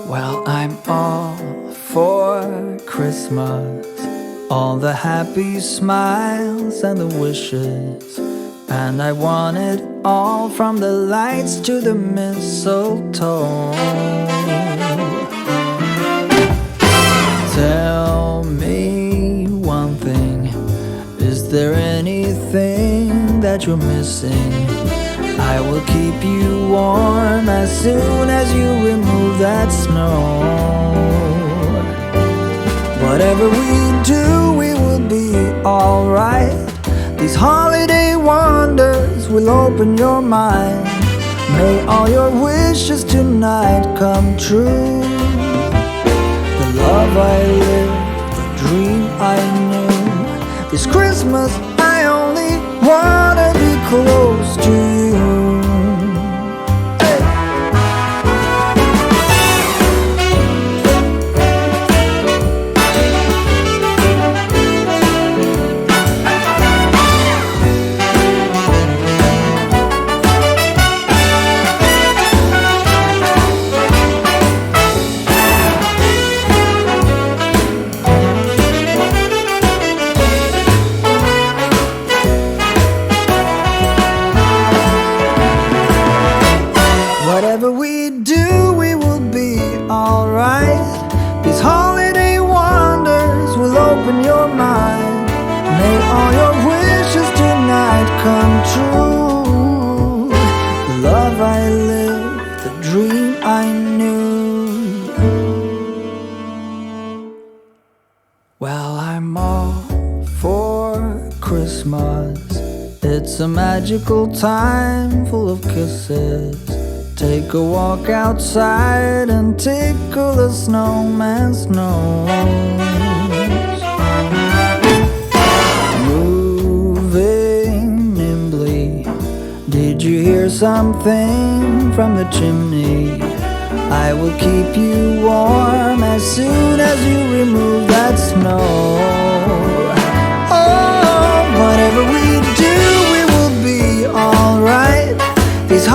Well, I'm all for Christmas, all the happy smiles and the wishes, and I want it all, from the lights to the mistletoe. Tell me one thing, is there anything that you're missing? I will keep you warm as soon as you remove that snow. Whatever we do, we will be alright. These holiday wonders will open your mind. May all your wishes tonight come true. The love I lived, the dream I knew. This Christmas I only wanna be close to you. Whatever we do, we will be alright. These holiday wonders will open your mind. May all your wishes tonight come true. The love I lived, the dream I knew. Well, I'm all for Christmas. It's a magical time full of kisses. Take a walk outside and tickle a snowman's nose. Moving nimbly, did you hear something from the chimney? I will keep you warm as soon as you remove that snow. Oh, whatever we do, we will be alright. These